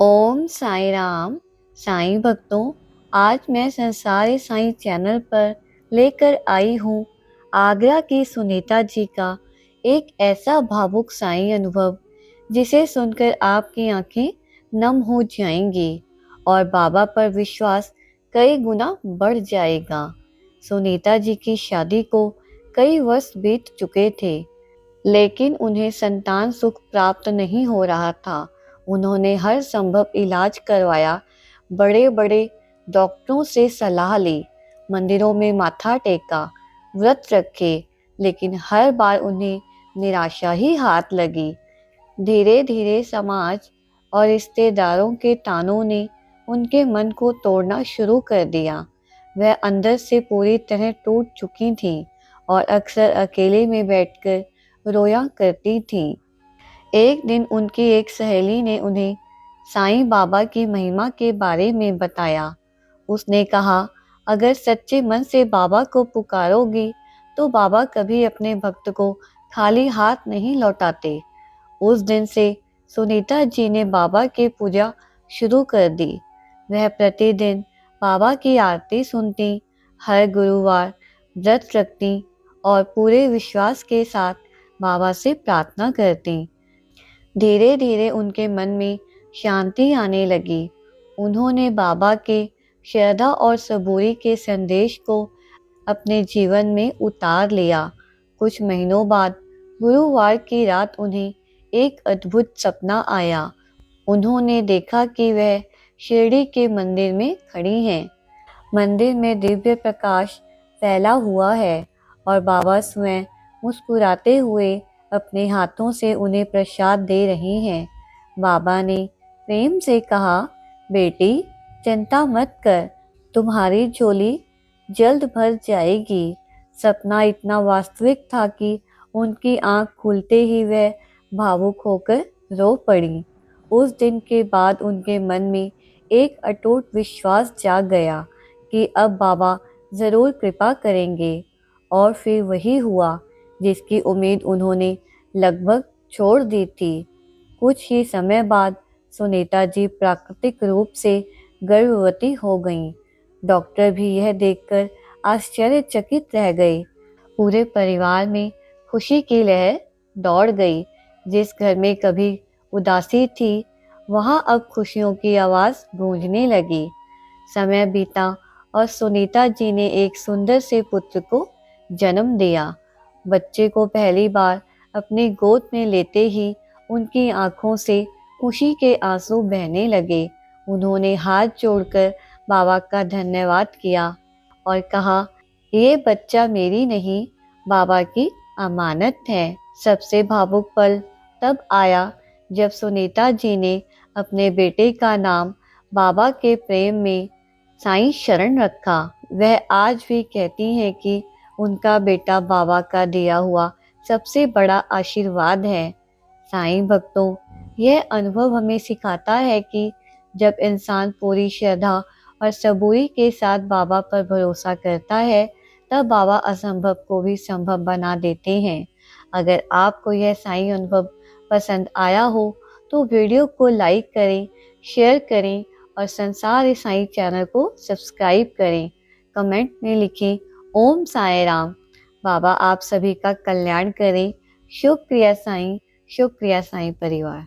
ओम साई राम। साईं भक्तों, आज मैं संसारी साईं चैनल पर लेकर आई हूँ आगरा की सुनीता जी का एक ऐसा भावुक साईं अनुभव जिसे सुनकर आपकी आंखें नम हो जाएंगी और बाबा पर विश्वास कई गुना बढ़ जाएगा। सुनीता जी की शादी को कई वर्ष बीत चुके थे, लेकिन उन्हें संतान सुख प्राप्त नहीं हो रहा था। उन्होंने हर संभव इलाज करवाया, बड़े बड़े डॉक्टरों से सलाह ली, मंदिरों में माथा टेका, व्रत रखे, लेकिन हर बार उन्हें निराशा ही हाथ लगी। धीरे धीरे समाज और रिश्तेदारों के तानों ने उनके मन को तोड़ना शुरू कर दिया। वह अंदर से पूरी तरह टूट चुकी थीं और अक्सर अकेले में बैठकर रोया करती थीं। एक दिन उनकी एक सहेली ने उन्हें साईं बाबा की महिमा के बारे में बताया। उसने कहा, अगर सच्चे मन से बाबा को पुकारोगी तो बाबा कभी अपने भक्त को खाली हाथ नहीं लौटाते। उस दिन से सुनीता जी ने बाबा की पूजा शुरू कर दी। वह प्रतिदिन बाबा की आरती सुनती, हर गुरुवार व्रत रखती और पूरे विश्वास के साथ बाबा से प्रार्थना करती। धीरे धीरे उनके मन में शांति आने लगी। उन्होंने बाबा के श्रद्धा और सबूरी के संदेश को अपने जीवन में उतार लिया। कुछ महीनों बाद गुरुवार की रात उन्हें एक अद्भुत सपना आया। उन्होंने देखा कि वह शिरडी के मंदिर में खड़ी हैं। मंदिर में दिव्य प्रकाश फैला हुआ है और बाबा स्वयं मुस्कुराते हुए अपने हाथों से उन्हें प्रसाद दे रहे हैं। बाबा ने प्रेम से कहा, बेटी चिंता मत कर, तुम्हारी झोली जल्द भर जाएगी। सपना इतना वास्तविक था कि उनकी आंख खुलते ही वह भावुक होकर रो पड़ी। उस दिन के बाद उनके मन में एक अटूट विश्वास जाग गया कि अब बाबा जरूर कृपा करेंगे। और फिर वही हुआ जिसकी उम्मीद उन्होंने लगभग छोड़ दी थी। कुछ ही समय बाद सुनीता जी प्राकृतिक रूप से गर्भवती हो गईं। डॉक्टर भी यह देखकर आश्चर्यचकित रह गए। पूरे परिवार में खुशी की लहर दौड़ गई। जिस घर में कभी उदासी थी, वहां अब खुशियों की आवाज गूंजने लगी। समय बीता और सुनीता जी ने एक सुंदर से पुत्र को जन्म दिया। बच्चे को पहली बार अपनी गोद में लेते ही उनकी आंखों से खुशी के आंसू बहने लगे। उन्होंने हाथ जोड़कर बाबा का धन्यवाद किया और कहा, ये बच्चा मेरी नहीं, बाबा की अमानत है। सबसे भावुक पल तब आया जब सुनीता जी ने अपने बेटे का नाम बाबा के प्रेम में साईं शरण रखा। वह आज भी कहती हैं कि उनका बेटा बाबा का दिया हुआ सबसे बड़ा आशीर्वाद है। साईं भक्तों, यह अनुभव हमें सिखाता है कि जब इंसान पूरी श्रद्धा और सबूरी के साथ बाबा पर भरोसा करता है, तब बाबा असंभव को भी संभव बना देते हैं। अगर आपको यह साईं अनुभव पसंद आया हो तो वीडियो को लाइक करें, शेयर करें और संसार साईं चैनल को सब्सक्राइब करें। कमेंट में लिखें, ओम साई राम। बाबा आप सभी का कल्याण करें। शुक्रिया साईं, शुक्रिया साईं परिवार।